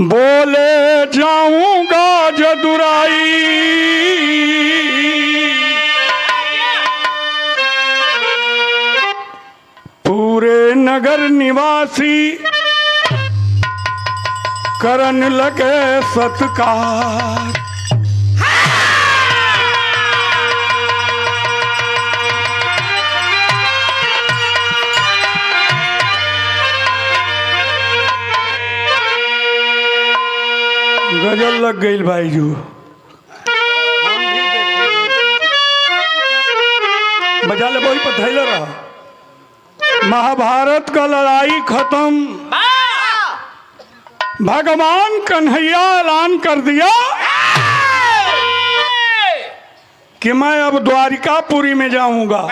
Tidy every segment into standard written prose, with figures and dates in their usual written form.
बोले जाऊंगा जदुराई पूरे नगर निवासी करन लगे सत्कार। गजल लग गई भाई जू। बजा ले वही पथैला रहा। महाभारत का लड़ाई खत्म, भगवान कन्हैया ऐलान कर दिया कि मैं अब द्वारिकापुरी में जाऊंगा।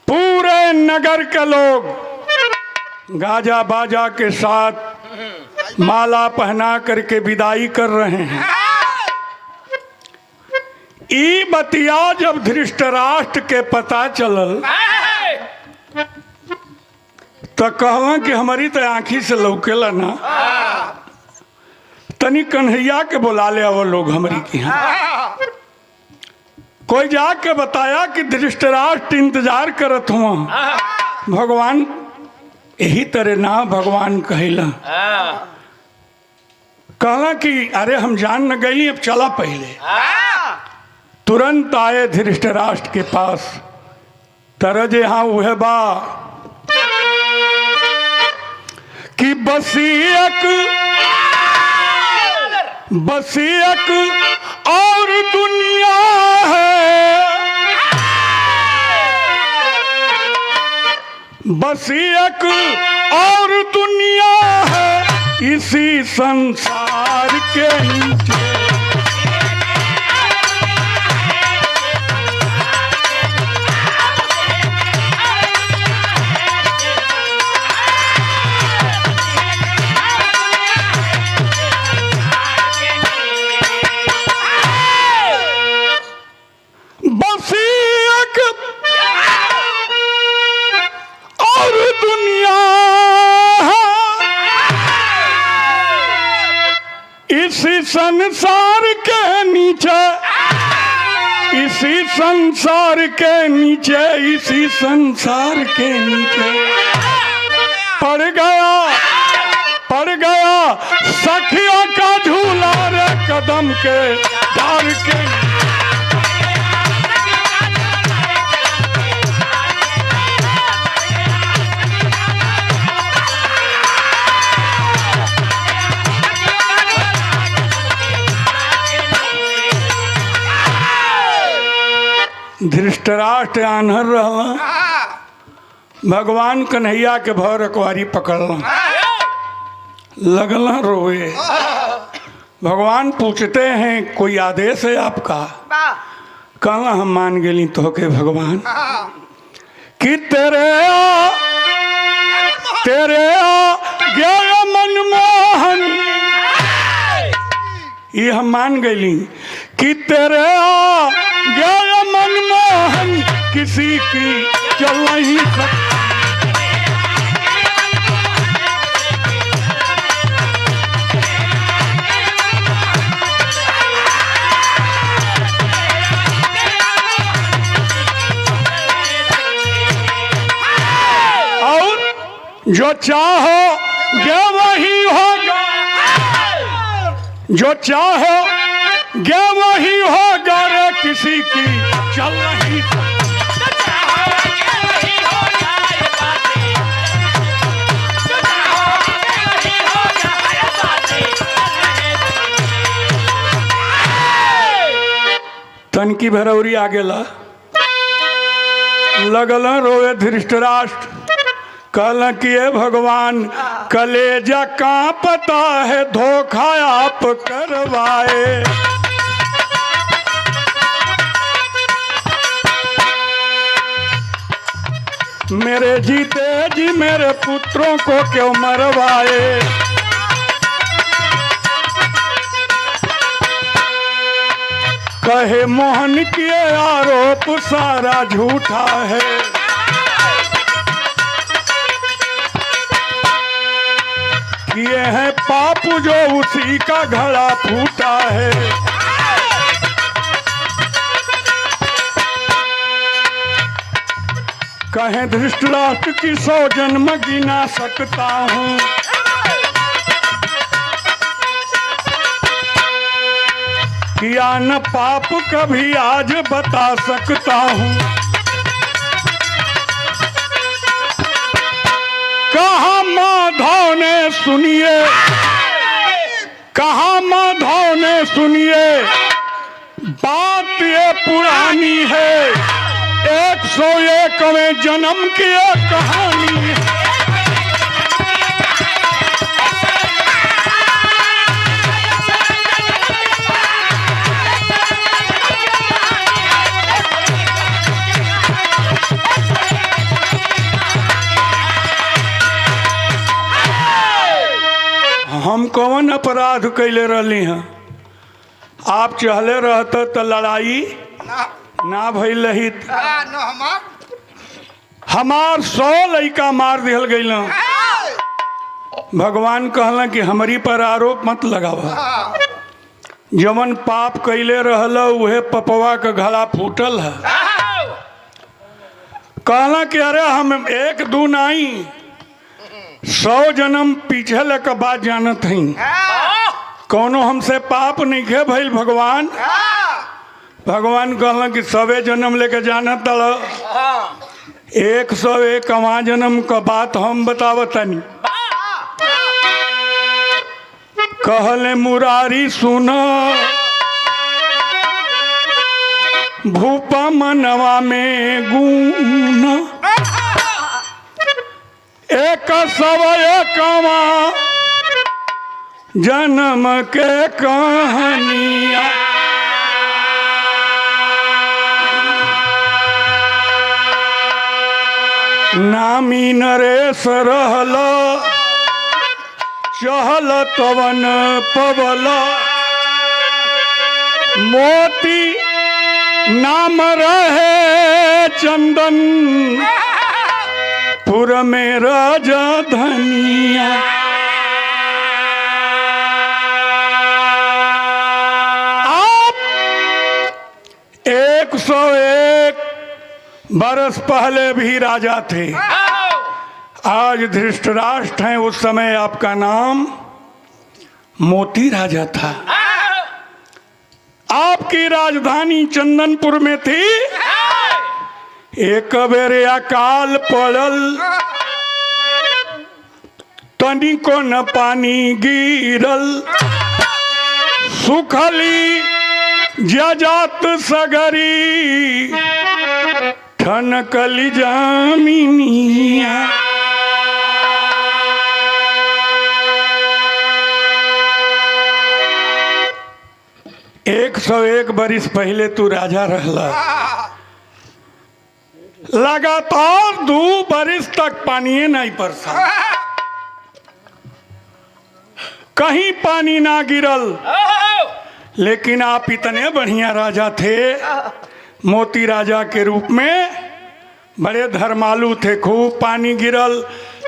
पूरे नगर के लोग गाजा बाजा के साथ माला पहना करके विदाई कर रहे हैं। ई बतिया जब धृतराष्ट्र के पता चलल तो कहला कि हमारी तो आँखी से लौकेला ना, तनी कन्हैया के बुला ले वो लोग हमारी की। हाँ कोई जाके बताया कि धृतराष्ट्र इंतजार करत हुआ। भगवान यही तरह ना भगवान कहला, कहला कि अरे हम जान न गई, अब चला पहले। तुरंत आए धृतराष्ट्र के पास। तरजे हाँ वह बा कि बसियक और दुनिया है, बसियक और दुनिया है इसी संसार के नीचे। बसियक और दुनिया इसी संसार के नीचे, इसी संसार के नीचे, इसी संसार के नीचे पड़ गया सखियों का झूला रे कदम के डार के। धृतराष्ट्र आन्हर रहा, भगवान कन्हैया के भव रखवारी पकड़ला, लगला रोए। भगवान पूछते हैं कोई आदेश है आपका? कहला हम मान गेली तो के भगवान कि तेरे गया मनमोहन, ये हम मान गई कि तेरे गया मनमोहन किसी की चल नहीं सकती। और जो चाहो ये वही होगा, जो चाहो ये वही होगा रे किसी की चल नहीं सकती। तन की भरौरी आ गेला, लगल रोए धृतराष्ट्र। कहला कि ये भगवान कलेजा कांपता है, धोखा आप करवाए। मेरे जीते जी मेरे पुत्रों को क्यों मरवाए। कहे मोहन किए आरोप सारा झूठा है। किए हैं पाप जो उसी का घड़ा फूटा है। कहें धृतराष्ट्र की 100 जन्म गिना सकता हूँ, किया न पाप कभी आज बता सकता हूँ। कहा माधव ने सुनिए, कहा माधव ने सुनिए, बात ये पुरानी है, 101वें जन्म की एक कहानी है। हम कौन अपराध कैले रहली हैं? आप चहले रहते तो लड़ाई ना भइल रही। हमार 100 लड़का मार दिहल गईल। भगवान कहला कि हमारी पर आरोप मत लगावा, जवन पाप कैले रहल उहे पपवा का घड़ा फूटल है। कहला कि अरे हम 1-2 नहीं 100 जन्म पीछे लेकर बात जानत हई, कौनो हमसे पाप नहीं खे भइल भगवान। भगवान कहला कि 100 जन्म लेके जानत 101वां जन्म का बात हम बतावतनी। कहले मुरारी सुना, भूपा मनवा में गुना, 101वां जन्म के कहानिया। नामी नरेश रहल, चहल तवन पवल, मोती नाम रहे चंदन, पुर में राजा धनिया। आप 101 बरस पहले भी राजा थे, आज धृतराष्ट्र हैं, उस समय आपका नाम मोती राजा था। आपकी राजधानी चंदनपुर में थी। एक बेर अकाल पड़ल, तनिको न पानी गिरल, सुखली जजात सगरी, ठनकली जामिनिया। 101 बरिस पहले तू राजा रहला, लगातार 2 बरिस तक पानी नहीं बरसा, कहीं पानी ना गिरल। लेकिन आप इतने बढ़िया राजा थे, मोती राजा के रूप में बड़े धर्मालु थे, खूब पानी गिरल,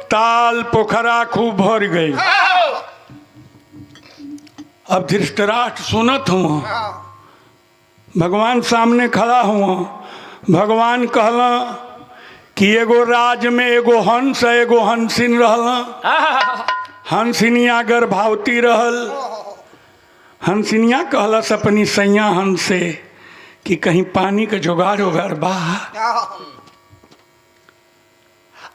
ताल पोखरा खूब भर गई। अब धृतराष्ट्र सुनत हुआ, भगवान सामने खड़ा हुआ। भगवान कहला कि एगो राज में एगो हंस एगो हंसिन रहल, हंसिनिया गर्भवती रहल। हंसिनिया कहलस अपनी सैया हंस से कि कहीं पानी के जुगाड़ उगाड़ बा।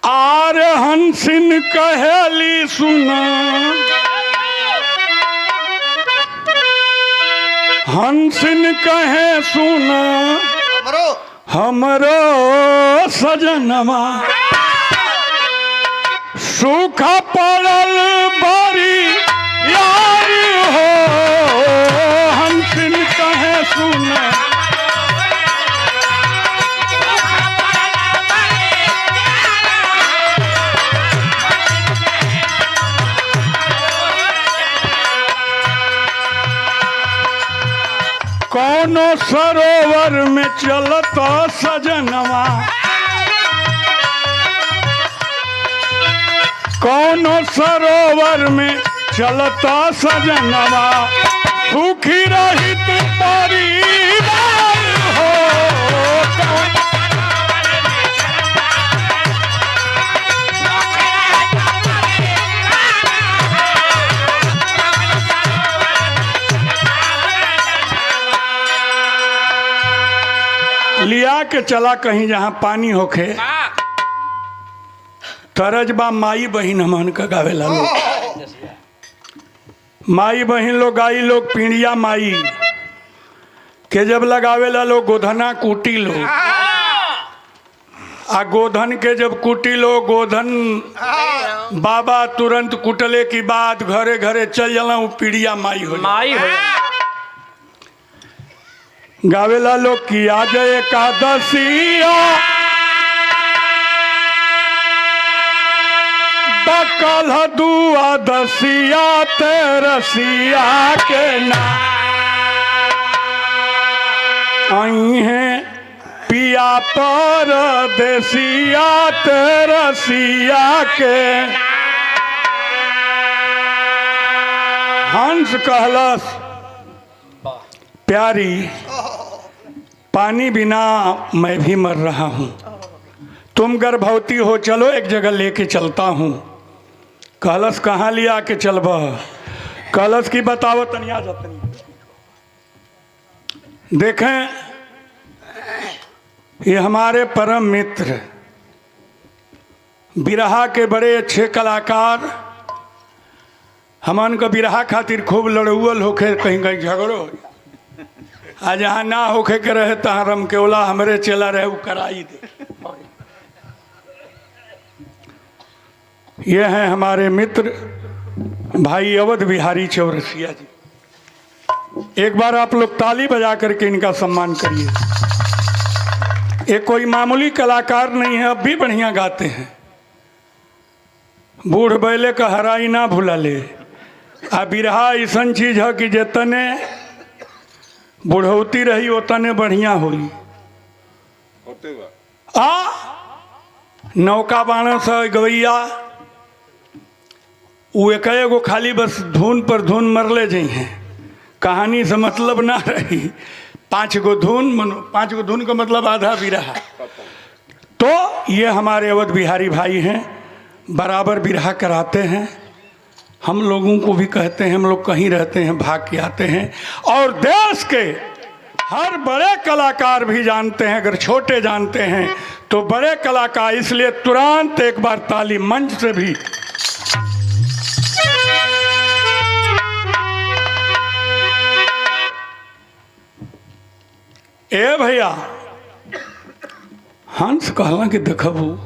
आर हंसिन कहेली सुना, हंसिन कहे सुना, हमरो सजनवा सूखा पड़ल बारी यारी हो। हंसिन कहे सुना, कौनो सरोवर में चलता सजनवा, कौनो सरोवर में चलता सजनवा सुखी रहित परिवार हो। लिया के चला कहीं जहां पानी होखे, तरजबा माई बहिन हमन का गावेला लोग, माई बहिन लोग गाई लोग पीड़िया माई के जब लगावेला लोग गोधना कूटी लो, आ गोधन के जब कूटी लो, गोधन बाबा तुरंत कुटले की बाद घरे घरे चल जाला, वो पीड़िया माई हो गावेला लोग की आज एकादशिया बकल दुआदशिया तेरसिया के ना आई हैं पिया परदेसिया तेरसिया के। हंस कहलस प्यारी पानी बिना मैं भी मर रहा हूँ, तुम गर्भवती हो, चलो एक जगह लेके चलता हूँ। कहलस कहाँ लिया के चलब? कहलस की बताओ तनिया जतनी। देखें ये हमारे परम मित्र बिरहा के बड़े अच्छे कलाकार, हमन का बिरहा खातिर खूब लड़ुअल होके कहीं कहीं झगड़ो, आ जहाँ ना होके के रहे तहाँ रमकेवला हमरे चला रहे वो कराई दे। ये हैं हमारे मित्र भाई अवध बिहारी चौरसिया जी। एक बार आप लोग ताली बजा करके इनका सम्मान करिए। ये कोई मामूली कलाकार नहीं है, अब भी बढ़िया गाते हैं। बूढ़ बैले का हराई ना भूला ले। आ बिरहा ऐसा चीज है कि जितने बुढ़ौती रही उतने बढ़िया हुई। आ नौका बाण से गवैया वो एक गो खाली बस धुन पर धुन मरले जाइ हैं, कहानी से मतलब ना रही। 5 गो धुन का मतलब आधा बिरहा। तो ये हमारे अवध बिहारी भाई हैं, बराबर बिरहा कराते हैं। हम लोगों को भी कहते हैं, हम लोग कहीं रहते हैं भाग के आते हैं, और देश के हर बड़े कलाकार भी जानते हैं, अगर छोटे जानते हैं तो बड़े कलाकार। इसलिए तुरंत एक बार ताली मंच से भी। ए भैया हंस कहला कि देखबू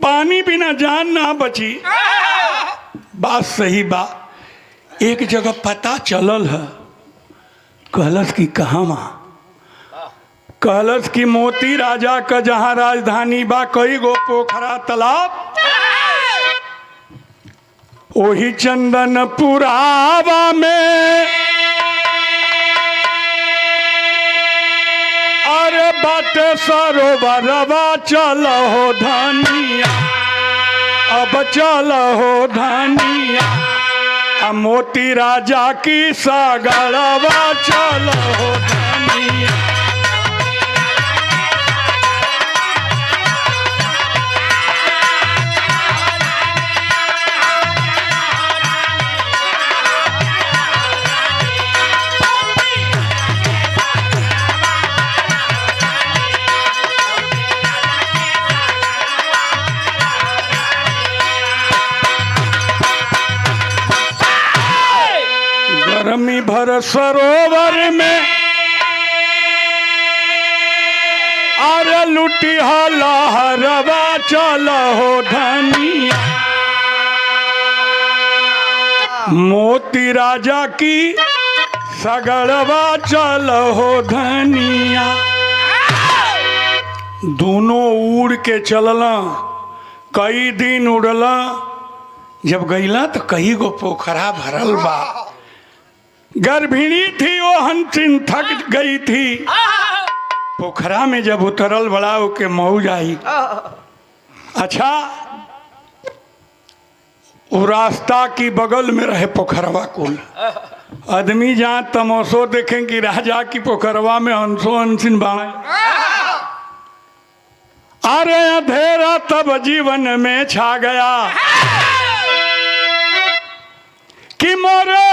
पानी बिना जान ना बची। बात सही बा। एक जगह पता चलल है, कहलस की कहाँ बा? कहलस की मोती राजा का जहाँ राजधानी बा, कई गो पोखरा तालाब, वही चंदनपुरावा में अरे बाटे सरोवरवा चल हो धनिया, अब चल हो धनिया, मोती राजा की सागरवा चल हो धनिया। गर्मी भर सरोवर में अरे लुटी लहरवा चल हो धनिया, मोती राजा की सगड़वा चल हो धनिया। दोनों उड़ के चलला, कई दिन उड़ला। जब गईला तो कई गो पोखरा भरल बा। गर्भिणी थी वो हंसिन थक गई थी। पोखरा में जब उतरल बड़ा के मौज आई। अच्छा वो रास्ता की बगल में रहे पोखरवा कुल। आदमी जहाँ तमोसो देखें कि राजा की पोखरवा में हंसो हंसिन बाण। अरे अंधेरा तब जीवन में छा गया कि मोरे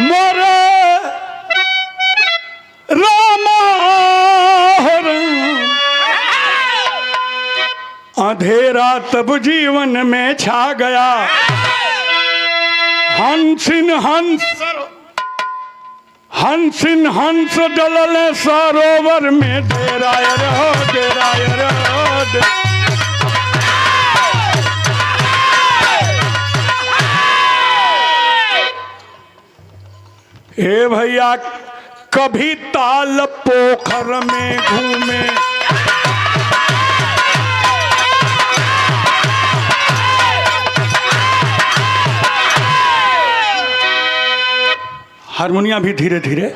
मोरे रामा अंधेरा तब जीवन में छा गया। हंसिन हंस डलल सरोवर में डेराय रहो डेराय रहो। ए भैया कभी ताल पोखर में घूमे हारमोनिया भी धीरे धीरे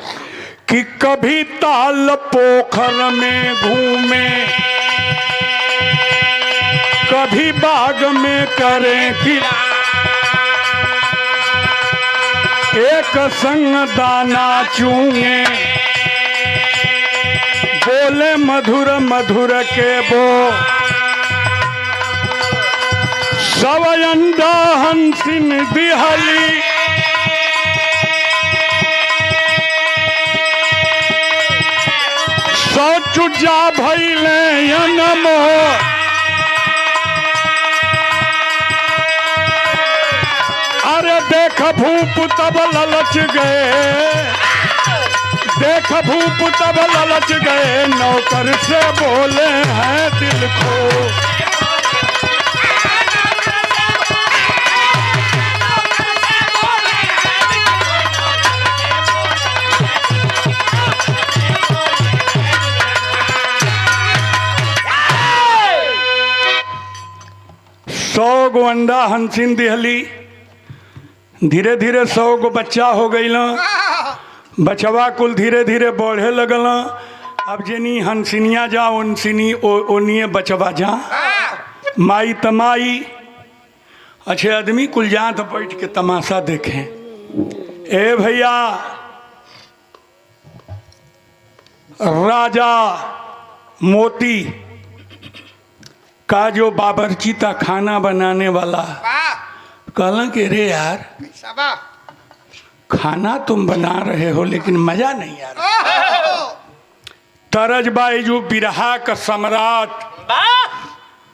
कि कभी ताल पोखर में घूमे कभी बाग में करें कि एक संग दाना चूंगे बोले मधुर मधुर के बो सवयंदा हंसिन दिहली चुजा भैले नमो अरे देख भूप तब ललच गए देख भूप तब ललच गए नौकर से बोले हैं दिल को। सौ गो अंडा हंसिन दिहली धीरे धीरे 100 गो बच्चा हो गई। बचवा कुल धीरे धीरे बढ़े लगल। अब जेनी हंसिनिया जा उनसिनी ओनिए बचवा जा माई तमाई। अच्छे आदमी कुल जा तो बैठ के तमाशा देखें। ए भैया राजा मोती का जो बावर्ची था खाना बनाने वाला कहला कि रे यार खाना तुम बना रहे हो लेकिन मजा नहीं आ रहा। तरज बाई जो बिरहा का सम्राट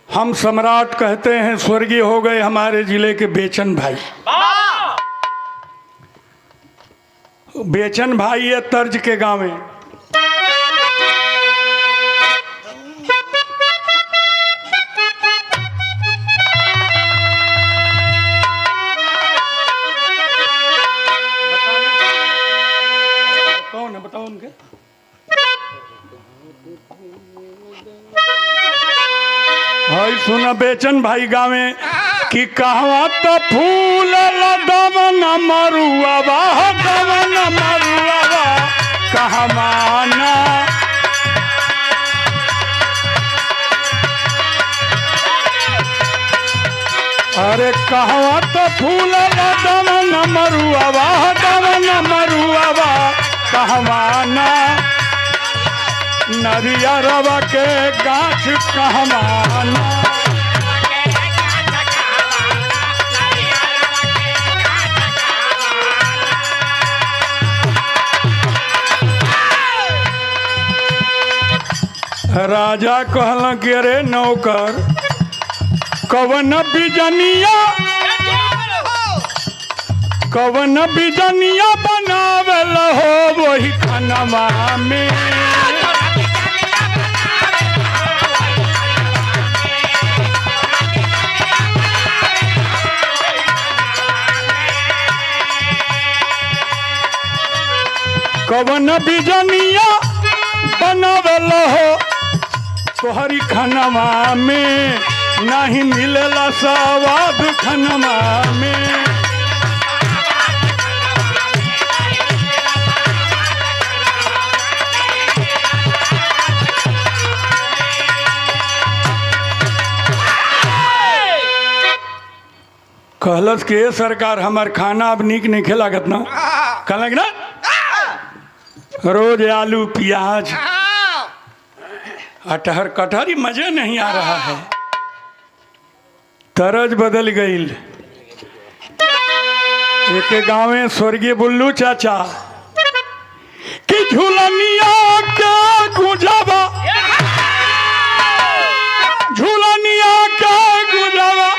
हम सम्राट कहते हैं स्वर्गीय हो गए हमारे जिले के बेचन भाई। बेचन भाई है तर्ज के गाँव में। बताओ उनके भाई सुना बेचन भाई गावे कि कहवा तो फूल दमन मरुआ दमन मरुआ कहवाना अरे कहवा तो फूल दमन मरुआ दमन मरुआ कहवाना नरियरवा के गाछ कहवाना। राजा कहला कि अरे नौकर कवन बिजनिया बनावेल हो वही खानवा में। कवन बिजनिया बनावेल हो तोहरी खानवा में नहीं मिलेला स्वाद खानवा में। कहलस कि सरकार हमार खाना अब नीक नहीं खिलागत ना, कहलक ना रोज आलू प्याज अटहर कटहर ही मजे नहीं आ रहा है। तरज बदल गई। एक गाँव में स्वर्गीय बुल्लू चाचा कि झूलनिया का गुजावा, झूलनिया का गुजावा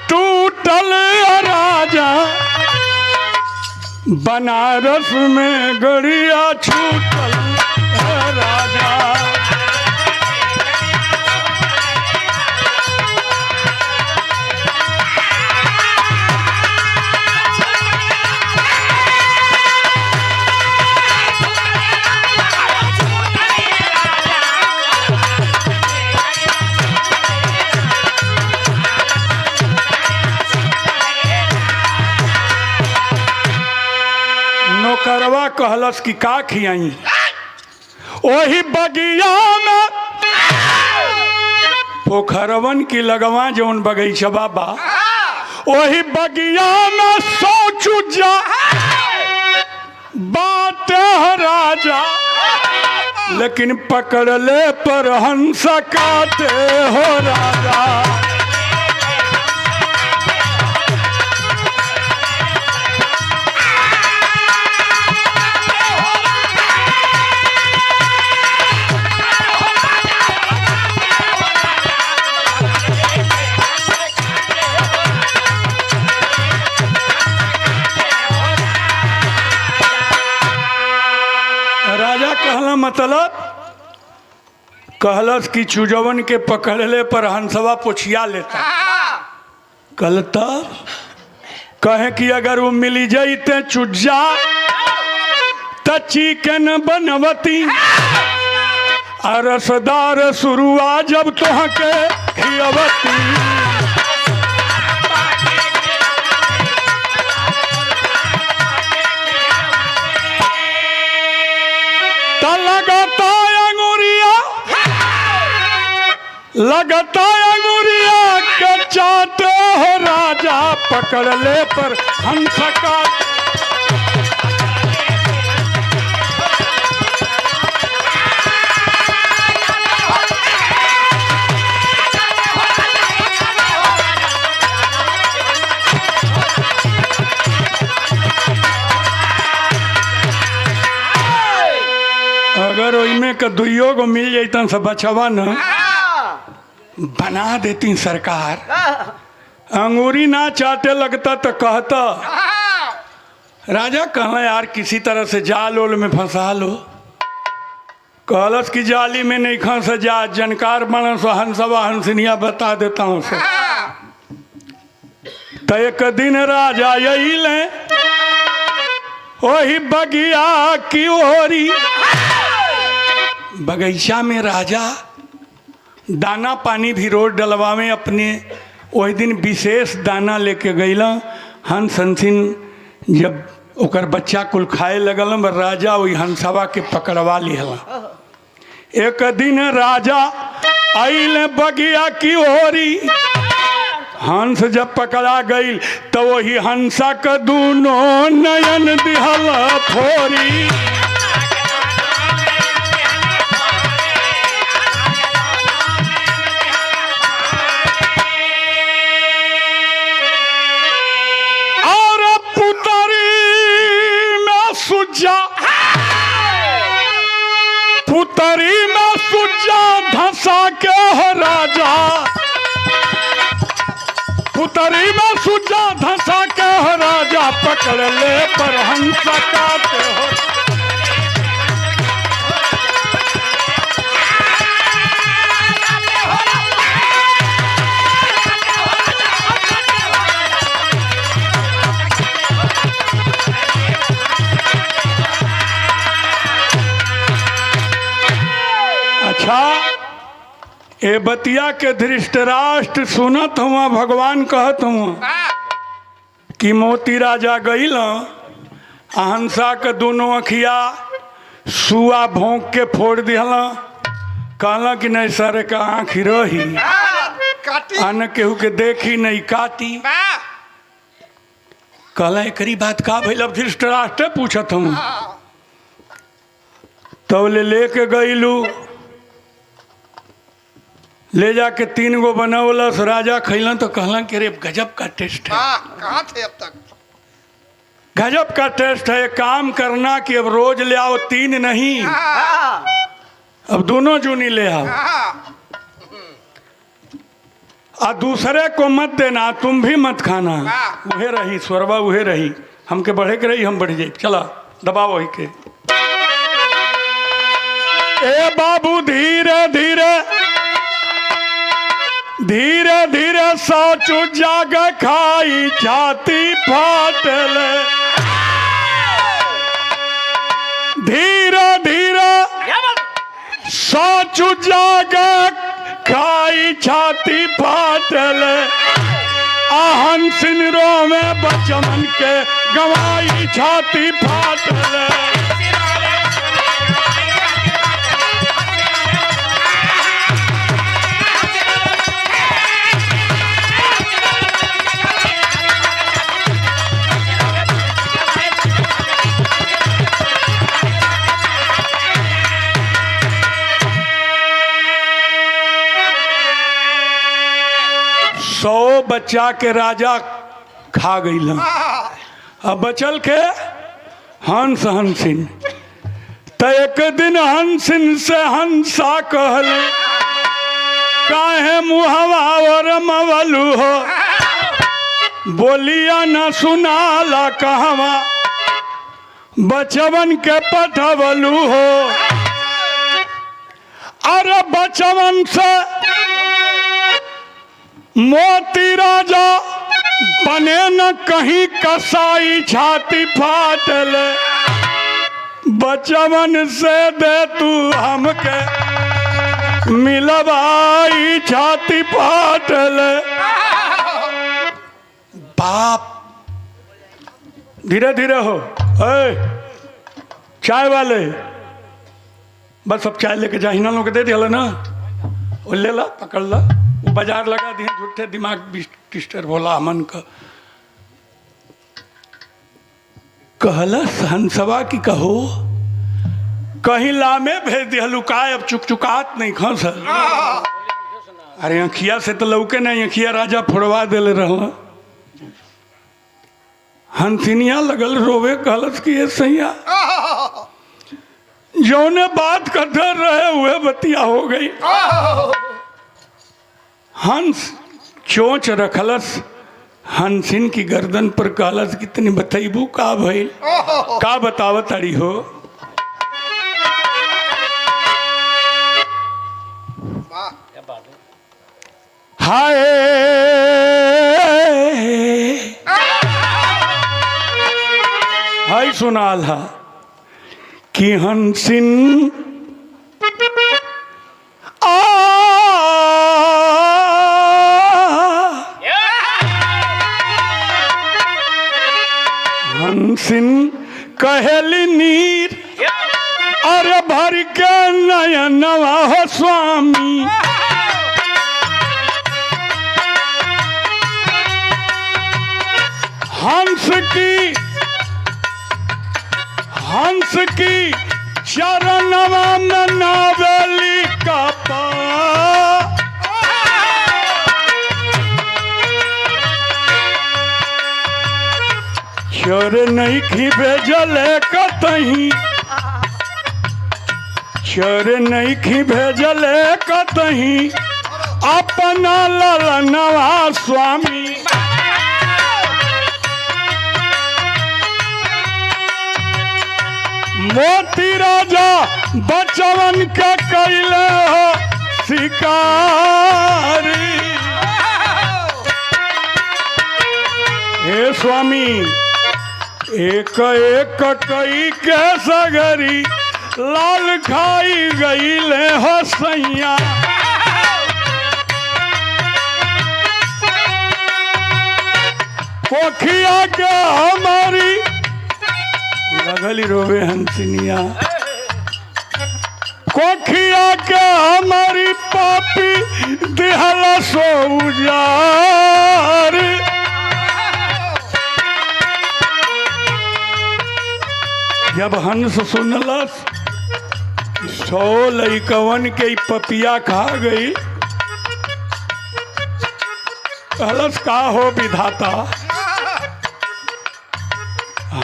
टूटल राजा, बनारस में गड़िया छूटल राजा। नौकरवा कहलस कि का खियाई, वही बगिया में पोखरवन की लगवा जौन बगीचवा बा, वही बगिया में सोचू जा बात राजा, लेकिन पकड़ले पर हंस काटे हो राजा। राजा कहला मतलब कहलस कि चुजवन के पकड़ले पर हंसवा पुछिया लेता। कल तब कहे कि अगर वो मिली जाते चुज्जा त चिकन बनवती, रसदार शुरुआ जब तुहके खियवती। लगता अंगुरिया के चाटे हो राजा, पकड़ले पर हंस काटे। अगर ओइमे के दुइयो गो मिल जैतन सब बचवा न बना देती सरकार। अंगूरी ना चाटे लगता तो कहता राजा कहला यार किसी तरह से जाल ओल में फंसा लो। कहलस की जाली में नहीं खस जा, जनकार बना सो हंसवा हंसनिया बता देता हूँ से। तो एक दिन राजा यही ले वही बगिया की ओरी, बगीचा में राजा दाना पानी भी रोज डलवावे अपने। वही दिन विशेष दाना लेके गईला। हंस हंसिन जब ओकर बच्चा कुल खाए लगल, राजा वही हंसवा के पकड़वा लिहला। एक दिन राजा आइले बगिया की ओरी, हंस जब पकड़ा गई तो वही हंसा का दूनों नयन दिहला फोरी। पुतरी में सुजा धंसा के हो राजा, पुतरी में सुजा धंसा के हो राजा, पकड़ ले पर हंस काटे हो। अच्छा ए बतिया के धृष्टराष्ट्र सुनत हुआ, भगवान कहत हुआ कि मोती राजा गईल हंसा के दोनों अखिया सुआ भोंक के फोड़ दिहला। कहला कि नहीं सर का आँख रही काटी आन केहू के देखी नहीं काटी। कहला एकरी बात का भइल? अब धृतराष्ट्र पूछत हूँ। तब लेके गईलू, ले जाके 3 गो बनौलस, राजा खैलन तो कहला कि रे गजब का टेस्ट है। कहाँ थे अब तक? गजब का टेस्ट है। काम करना कि अब रोज ले आओ, 3 नहीं, अब दोनों जूनी ले आओ। आ दूसरे को मत देना, तुम भी मत खाना। उहे रही स्वरबा, उहे रही, हमके बढ़े के रही, हम बढ़ जाए। चला दबाओ वही के। ए बाबू धीरे धीरे धीरे धीरे सोचू जाग खाई छाती फाटले। धीरे धीरे सोचू जाग खाई छाती फाटले। आहन सिनरो में बचमन के गवाई छाती फाटले। सौ बच्चा के राजा खा गई। अब बचल के हंस हंसिन। तो एक दिन हंसिन से हंसा कहले, काहे मुहवा और मवलू हो, बोलिया न सुनाला कहवा, बचवन के पठवलू हो। अरे बचवन से मोती राजा बने न कहीं कसाई छाती फाटले। बचवन से दे तू हमके मिलवाई छाती फाटले। बाप धीरे धीरे हो। चाय वाले बस अब चाय लेके जा, हिना लोग दे दिया ना, वो ले ला, पकड़ ला, वो बाजार लगा दिए, झूठे दिमाग डिस्टर्ब होला मन का। कहला हंसवा की कहो, कहीं लामे भेज दिया लुकाए, अब चुकचुकात नहीं खस। अरे अखिया से तो लौके नहीं, अखिया राजा फोड़वा दिले रहा। हंसिनिया लगल रोवे, कहलस कि ये सैया जौने बात का डर रहे हुए बतिया हो गई। हंस चोंच रखलस हंसिन की गर्दन पर, कहलस कितनी बतैबू का भइल, का बतावत अड़ी हो। हाय हाय सुनाल हा कि हंसिन हंसिन कहेली नीर, अरे भर के नयनवा हो स्वामी। हंस की चरणवा में नावेली का पा, चोर नहीं की भेजले कतही, चोर नहीं की भेजले कतही, अपना ललनवा स्वामी। मोती राजा बचवन के कैले हो शिकारी। हे स्वामी एक एक कई के सगरी लाल खाई गईले हो सैया। पोखिया के हमारी लगली रोवे हंसिनिया, कोखिया के हमारी पापी दिहला सो उजार। जब हंस सुनलस 100 लइकवन के पपिया खा गई, कहलस का हो विधाता,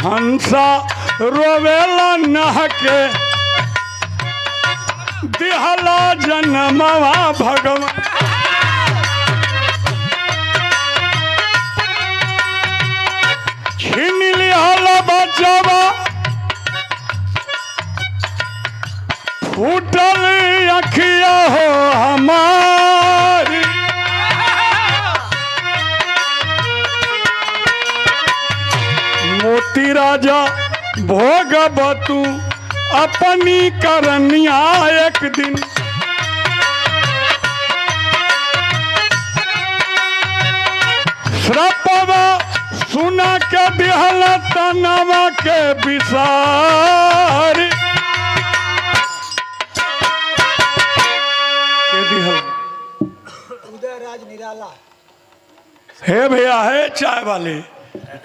हंसा रोवेला नह के दिहला जन्मवा भगवान। छीन लिहला बचवा फूटल अखिया हो हमारी। मोती राजा भोगबतु अपनी करनिया एक दिन। श्रपवा सुना के दिहल तनवा के विसार। हे भैया है चाय वाले,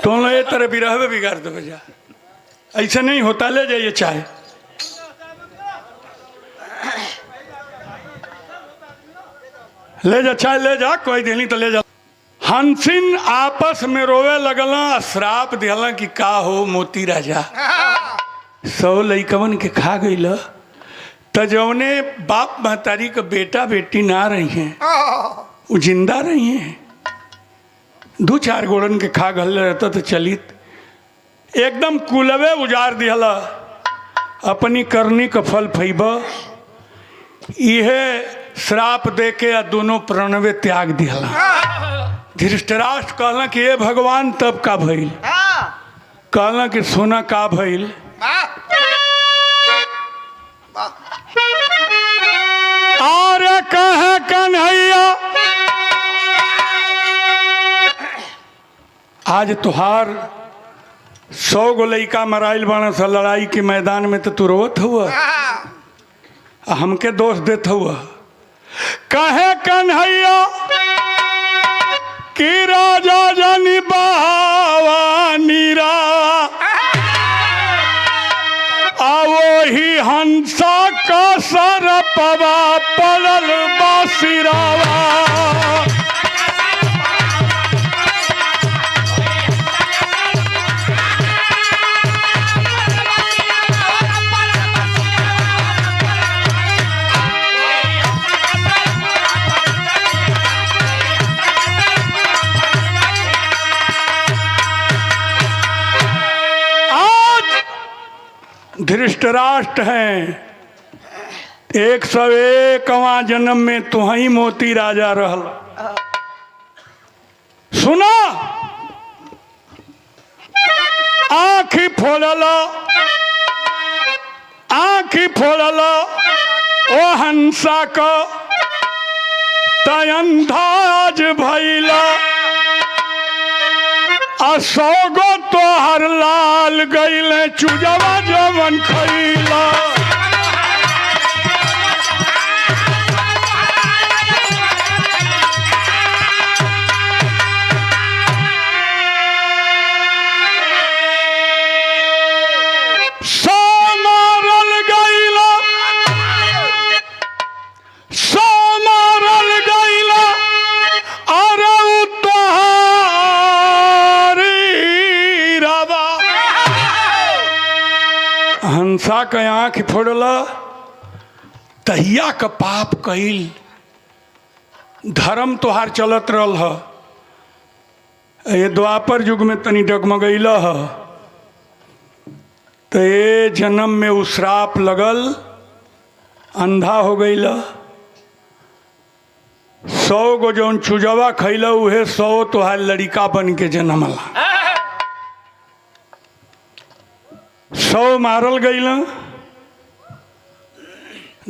दोनों ये तरह भी रहे बिगाड़ दो भैया, ऐसे नहीं होता। ले जाइए चाय। ले जा चाय ले जा, कोई देनी तो ले जा। हंसिन आपस में रोवे लगला, श्राप दिहला कि का हो मोती राजा 100 लइकवन के खा गई। तजौने बाप महतारी का बेटा बेटी ना रही हैं, वो जिंदा रही हैं। 2-4 गोड़न के खा गल रहता तो चलित, एकदम कुलवे उजार दिहला। अपनी करनी का फल फैब, यह श्राप दे के या दोनों प्रणवे त्याग दिहला। धृतराष्ट्र कहला कि ये भगवान तब का भइल, कहला कि सोना का भइल। आरे कहे कन्हैया आज तुहार 100 गो लइका मराइल बना सा लड़ाई के मैदान में, तो तू रोवत हुआ, हमके दोष देत हुआ। कहे कन्हैया कि राजा जानी बहावा नीरा, आवो ही हंसा का सरपवा पड़ल बासिरावा। धृतराष्ट्र हैं 101वां जन्म में तुहही मोती राजा रहल। सुना आँखी फोड़ल ओ हंसा को तयंधाज भैला। 100 गो तोहर लाल गईले चुजवा जवन खैला। हंसा के आँख फोड़ल, तहिया का पाप कईल। धर्म तोहार चलत रहल ह, ये द्वापर युग में तनी डगमगैल ह, तो ये जन्म में उ श्राप लगल, अंधा हो गईल। 100 गो जौन चुजवा खैल उहे 100 तोहार लड़िका बन के जन्मला। 100 मारल गईल।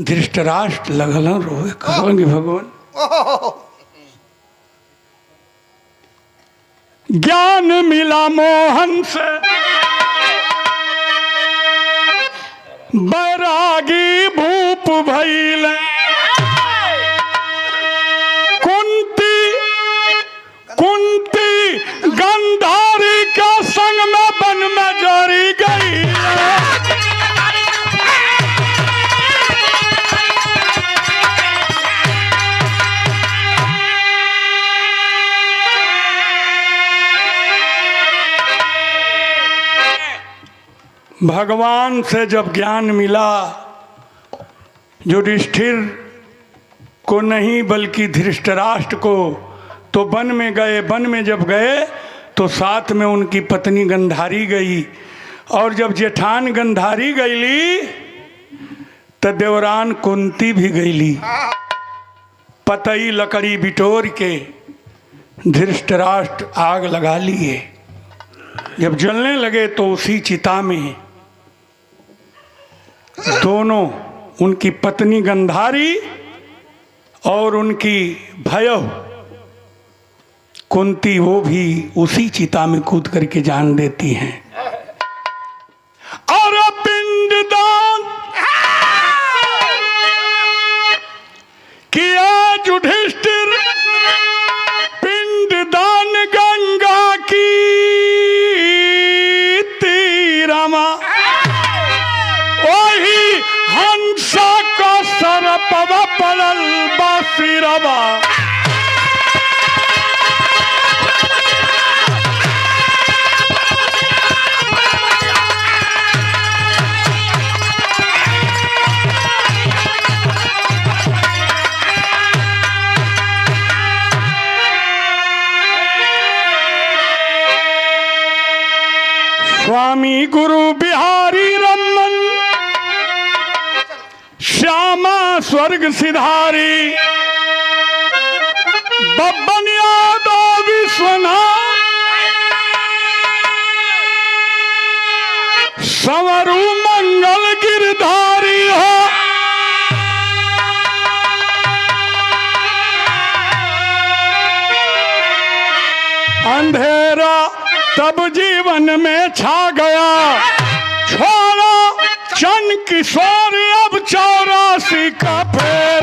धृतराष्ट्र लगल रोए, कहलंगे भगवान ज्ञान मिला मोहन से, बैरागी भूप भइल। कुंती गंधारी का संग में वन में जारी गई। भगवान से जब ज्ञान मिला, युधिष्ठिर को नहीं बल्कि धृतराष्ट्र को, तो वन में गए। वन में जब गए तो साथ में उनकी पत्नी गंधारी गई, और जब जेठान गंधारी गईली तो देवरान कुंती भी गईली। पतई लकड़ी बिटोर के धृतराष्ट्र आग लगा लिए। जब जलने लगे तो उसी चिता में दोनों, उनकी पत्नी गंधारी और उनकी भयव कुंती, वो भी उसी चिता में कूद करके जान देती हैं। और पिंडदान किया युधिष्ठिर, पिंडदान गंगा की तीरमा, वही हंसा को सरपवा पड़ल बासिरवा। स्वामी गुरु बिहारी रमन, श्यामा स्वर्ग सिधारी, बब्बन यादव विश्वनाथ, संवरू मंगल गिरधारी हो। अंधेरा तब जीवन में छा गया, छोड़ा चंद किशोर अब 84 का फेर।